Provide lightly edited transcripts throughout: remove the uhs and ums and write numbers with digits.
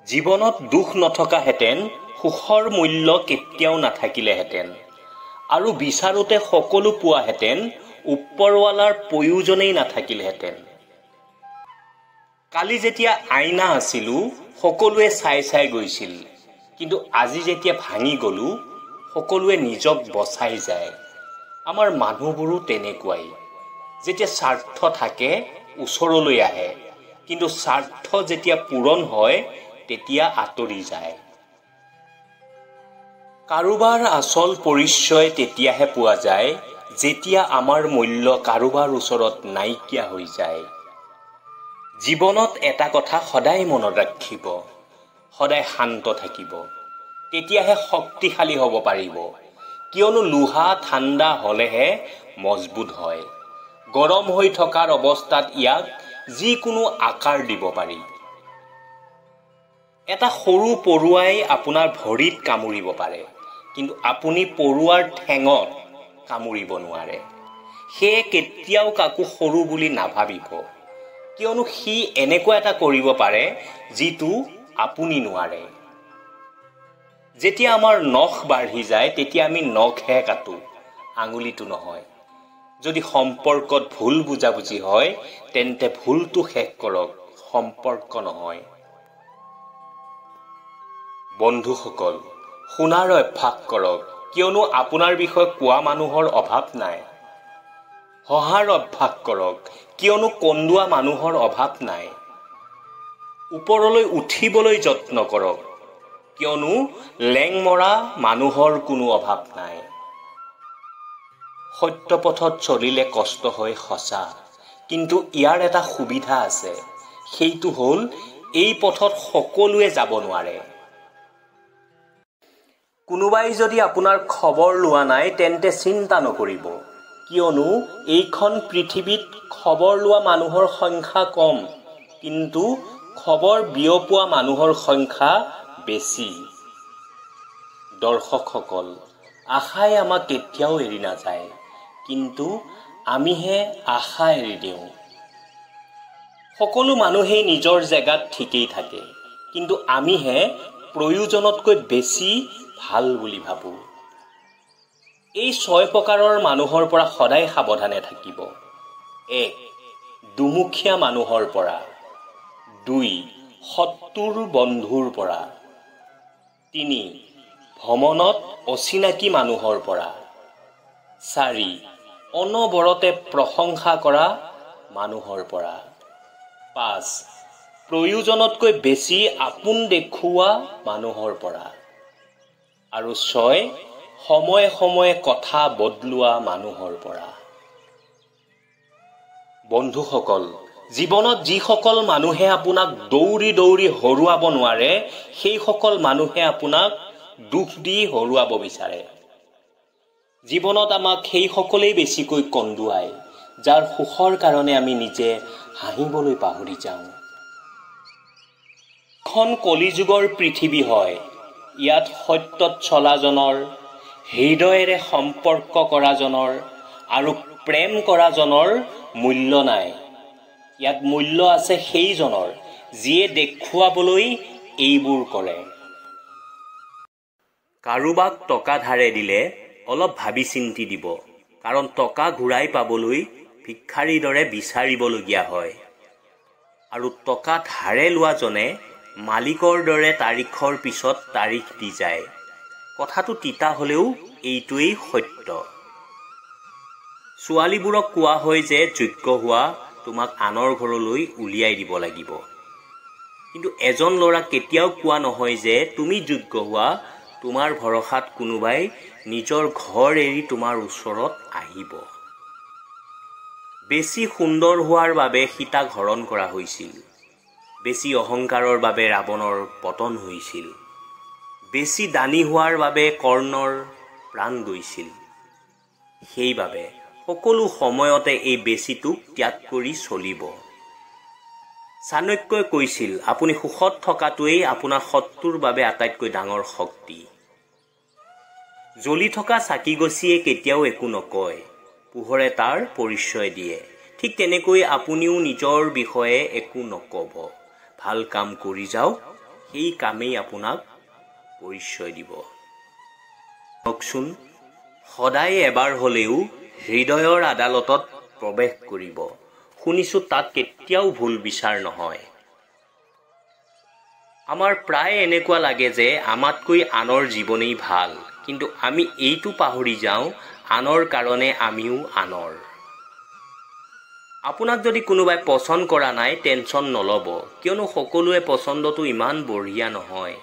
জীৱনত দুখ নথকাহেঁতেন সুখৰ মূল্য কেতিয়াও নাথাকিলেহেঁতেন আৰু বিচাৰোতে সকলো পোৱাহেঁতেন ওপৰৱালাৰ প্ৰয়োজনেই নাথাকিলহেঁতেন। কালি যেতিয়া আইনা আছিলোঁ সকলোৱে চাই চাই গৈছিল, কিন্তু আজি যেতিয়া ভাঙি গ'লোঁ সকলোৱে নিজক বচাই যায়। আমাৰ মানুহবোৰো তেনেকুৱাই, যেতিয়া স্বাৰ্থ থাকে ওচৰলৈ আহে, কিন্তু স্বাৰ্থ যেতিয়া পূৰণ হয় তেতিয়া আঁতৰি যায়। কাৰোবাৰ আচল পৰিচয় তেতিয়াহে পোৱা যায় যেতিয়া আমাৰ মূল্য কাৰোবাৰ ওচৰত নাইকিয়া হৈ যায়। জীৱনত এটা কথা সদায় মনত ৰাখিব, সদায় শান্ত থাকিব, তেতিয়াহে শক্তিশালী হ'ব পাৰিব। কিয়নো লোহা ঠাণ্ডা হ'লেহে মজবুত হয়। গৰম হৈ থকাৰ অৱস্থাত ইয়াক যিকোনো আকাৰ দিব পাৰি। এটা সৰু পৰুৱাই আপোনাৰ ভৰিত কামুৰিব পাৰে, কিন্তু আপুনি পৰুৱাৰ ঠেঙত কামুৰিব নোৱাৰে। সেয়ে কেতিয়াও কাকো সৰু বুলি নাভাবিব, কিয়নো সি এনেকুৱা এটা কৰিব পাৰে যিটো আপুনি নোৱাৰে। যেতিয়া আমাৰ নখ বাঢ়ি যায় তেতিয়া আমি নখহে কাটো, আঙুলিটো নহয়। যদি সম্পৰ্কত ভুল বুজাবুজি হয় তেন্তে ভুলটো শেষ কৰক, সম্পৰ্ক নহয়। বন্ধুসকল, শুনাৰ অভ্যাস কৰক, কিয়নো আপোনাৰ বিষয়ে কোৱা মানুহৰ অভাৱ নাই। সহাৰ অভ্যাস কৰক, কিয়নো কন্দুৱা মানুহৰ অভাৱ নাই। ওপৰলৈ উঠিবলৈ যত্ন কৰক, কিয়নো লেংমৰা মানুহৰ কোনো অভাৱ নাই। সত্য পথত চলিলে কষ্ট হয় সঁচা, কিন্তু ইয়াৰ এটা সুবিধা আছে, সেইটো হ'ল এই পথত সকলোৱে যাব নোৱাৰে। কোনোবাই যদি আপোনাৰ খবৰ লোৱা নাই তেন্তে চিন্তা নকৰিব, কিয়নো এইখন পৃথিৱীত খবৰ লোৱা মানুহৰ সংখ্যা কম, কিন্তু খবৰ বিয়পোৱা মানুহৰ সংখ্যা বেছি। দৰ্শকসকল, আশাই আমাক কেতিয়াও এৰি নাযায়, কিন্তু আমিহে আশা এৰি দিওঁ। সকলো মানুহেই নিজৰ জেগাত ঠিকেই থাকে, কিন্তু আমিহে প্ৰয়োজনতকৈ বেছি ভাল বুলি ভাবোঁ। এই 6 প্ৰকাৰৰ মানুহৰ পৰা সদায় সাৱধানে থাকিব। 1. দুমুখীয়া মানুহৰ পৰা। 2. শত্ৰুৰ বন্ধুৰ পৰা। 3. ভ্ৰমণত অচিনাকি মানুহৰ পৰা। 4. অনবৰতে প্ৰশংসা কৰা মানুহৰ পৰা। 5. প্ৰয়োজনতকৈ বেছি আপোন দেখুওৱা মানুহৰ পৰা। আৰু 6. সময়ে সময়ে কথা বদলোৱা মানুহৰ পৰা। বন্ধুসকল, জীৱনত যিসকল মানুহে আপোনাক দৌৰি দৌৰি হৰুৱাব নোৱাৰে, সেইসকল মানুহে আপোনাক দুখ দি হৰুৱাব বিচাৰে। জীৱনত আমাক সেইসকলেই বেছিকৈ কন্দুৱায়, যাৰ সুখৰ কাৰণে আমি নিজে হাঁহিবলৈ পাহৰি যাওঁ। এখন কলিযুগৰ পৃথিৱী হয়, ইয়াত সত্যত চলাজনৰ, হৃদয়েৰে সম্পৰ্ক কৰাজনৰ আৰু প্ৰেম কৰাজনৰ মূল্য নাই। ইয়াত মূল্য আছে সেইজনৰ যিয়ে দেখুৱাবলৈ এইবোৰ কৰে। কাৰোবাক টকা ধাৰে দিলে অলপ ভাবি চিন্তি দিব, কাৰণ টকা ঘূৰাই পাবলৈ ভিক্ষাৰীৰ দৰে বিচাৰিবলগীয়া হয়। আৰু টকা ধাৰে লোৱাজনে মালিকৰ দৰে তাৰিখৰ পিছত তাৰিখ দি যায়। কথাটো তিতা হ'লেও এইটোৱেই সত্য। ছোৱালীবোৰক কোৱা হয় যে যোগ্য হোৱা, তোমাক আনৰ ঘৰলৈ উলিয়াই দিব লাগিব। কিন্তু এজন ল'ৰাক কেতিয়াও কোৱা নহয় যে তুমি যোগ্য হোৱা, তোমাৰ ভৰসাত কোনোবাই নিজৰ ঘৰ এৰি তোমাৰ ওচৰত আহিব। বেছি সুন্দৰ হোৱাৰ বাবে সীতাক হৰণ কৰা হৈছিল। বেছি অহংকাৰৰ বাবে ৰাৱণৰ পতন হৈছিল। বেছি দানী হোৱাৰ বাবে কৰ্ণৰ প্ৰাণ গৈছিল। সেইবাবে সকলো সময়তে এই বেছিটোক ত্যাগ কৰি চলিব। চাণক্যই কৈছিল, আপুনি সুখত থকাটোৱেই আপোনাৰ শত্ৰুৰ বাবে আটাইতকৈ ডাঙৰ শক্তি। জ্বলি থকা চাকিগছিয়ে কেতিয়াও একো নকয়, পোহৰে তাৰ পৰিচয় দিয়ে। ঠিক তেনেকৈ আপুনিও নিজৰ বিষয়ে একো নকব। ভাল কাম কৰি যাওক, সেই কামেই আপোনাক পৰিচয় দিব। কওকচোন, সদায় এবাৰ হ'লেও হৃদয়ৰ আদালতত প্ৰৱেশ কৰিব। শুনিছোঁ তাত কেতিয়াও ভুল বিচাৰ নহয়। আমাৰ প্ৰায় এনেকুৱা লাগে যে আমাতকৈ আনৰ জীৱনেই ভাল, কিন্তু আমি এইটো পাহৰি যাওঁ আনৰ কাৰণে আমিও আনৰ। আপোনাক যদি কোনোবাই পচন্দ কৰা নাই টেনশ্যন নল'ব, কিয়নো সকলোৱে পচন্দটো ইমান বঢ়িয়া নহয়।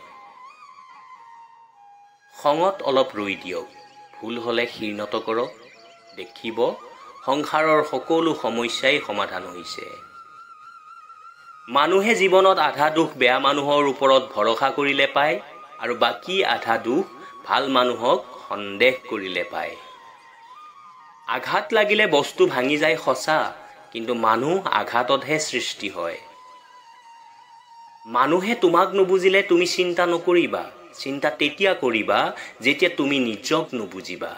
খঙত অলপ ৰৈ দিয়ক, ভুল হ'লে শীৰ্ণত কৰক, দেখিব সংসাৰৰ সকলো সমস্যাই সমাধান হৈছে। মানুহে জীৱনত আধা দুখ বেয়া মানুহৰ ওপৰত ভৰসা কৰিলে পায়, আৰু বাকী আধা দুখ ভাল মানুহক সন্দেহ কৰিলে পায়। আঘাত লাগিলে বস্তু ভাঙি যায় সঁচা, কিন্তু মানুহ আঘাততহে সৃষ্টি হয়। মানুহে তোমাক নুবুজিলে তুমি চিন্তা নকৰিবা, চিন্তা তেতিয়া কৰিবা যেতিয়া তুমি নিজক নুবুজিবা।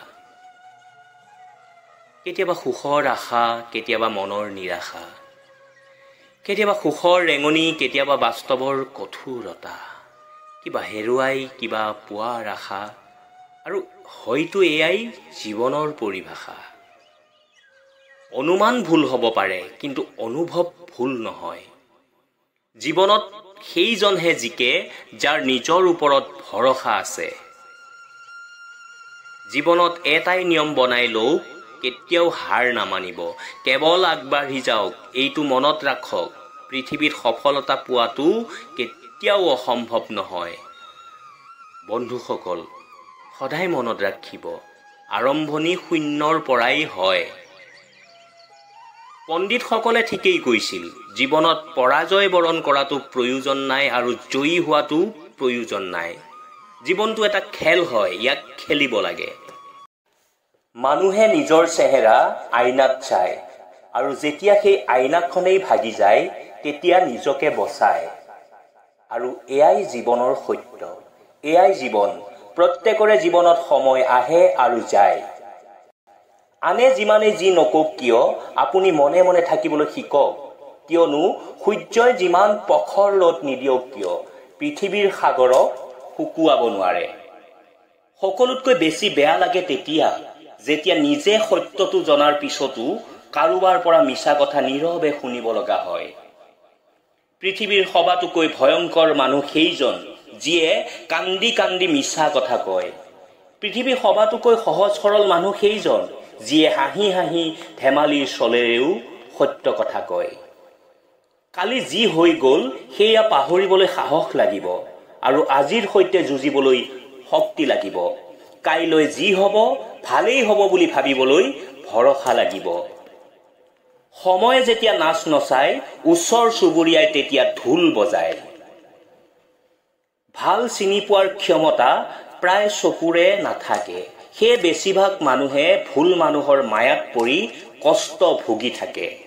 কেতিয়াবা সুখৰ আশা, কেতিয়াবা মনৰ নিৰাশা, কেতিয়াবা সুখৰ ৰেঙনি, কেতিয়াবা বাস্তৱৰ কঠোৰতা, কিবা হেৰুৱাই কিবা পোৱাৰ আশা, আৰু হয়তো এয়াই জীৱনৰ পৰিভাষা। অনুমান ভুল হ'ব পাৰে, কিন্তু অনুভৱ ভুল নহয়। জীৱনত সেইজনহে জিকে যাৰ নিজৰ ওপৰত ভৰসা আছে। জীৱনত এটাই নিয়ম বনাই লওক, কেতিয়াও হাৰ নামানিব, কেৱল আগবাঢ়ি যাওক। এইটো মনত ৰাখক, পৃথিৱীত সফলতা পোৱাটো কেতিয়াও অসম্ভৱ নহয়। বন্ধুসকল, সদায় মনত ৰাখিব, আৰম্ভণি শূন্যৰ পৰাই হয়। পণ্ডিতসকলে ঠিকেই কৈছিল, জীৱনত পৰাজয় বৰণ কৰাটো প্ৰয়োজন নাই আৰু জয়ী হোৱাটো প্ৰয়োজন নাই। জীৱনটো এটা খেল হয়, ইয়াক খেলিব লাগে। মানুহে নিজৰ চেহেৰা আইনাত চায়, আৰু যেতিয়া সেই আইনাখনেই ভাগি যায় তেতিয়া নিজকে বচায়। আৰু এয়াই জীৱনৰ সত্য, এয়াই জীৱন। প্ৰত্যেকৰে জীৱনত সময় আহে আৰু যায়। আনে যিমানে যি নকওক কিয় আপুনি মনে মনে থাকিবলৈ শিকক, কিয়নো সূৰ্যই যিমান প্ৰখৰ ৰ'দ নিদিয়ক কিয় পৃথিৱীৰ সাগৰক শুকুৱাব নোৱাৰে। সকলোতকৈ বেছি বেয়া লাগে তেতিয়া যেতিয়া নিজে সত্যটো জনাৰ পিছতো কাৰোবাৰ পৰা মিছা কথা নীৰৱে শুনিব লগা হয়। পৃথিৱীৰ সবাতোকৈ ভয়ংকৰ মানুহ সেইজন যিয়ে কান্দি কান্দি মিছা কথা কয়। পৃথিৱীৰ সবাতোকৈ সহজ সৰল মানুহ সেইজন যিয়ে হাঁহি হাঁহি ধেমালিৰ চলেৰেও সত্য কথা কয়। কালি যি হৈ গ'ল সেয়া পাহৰিবলৈ সাহস লাগিব, আৰু আজিৰ সৈতে যুঁজিবলৈ শক্তি লাগিব। কাইলৈ যি হ'ব ভালেই হ'ব বুলি ভাবিবলৈ ভৰসা লাগিব। সময়ে যেতিয়া নাচ নচায়, ওচৰ চুবুৰীয়াই তেতিয়া ঢোল বজায়। ভাল চিনি পোৱাৰ ক্ষমতা প্ৰায় চকুৰে নাথাকে, সেয়ে বেছিভাগ মানুহে ভুল মানুহৰ মায়াত পৰি কষ্ট ভুগি থাকে।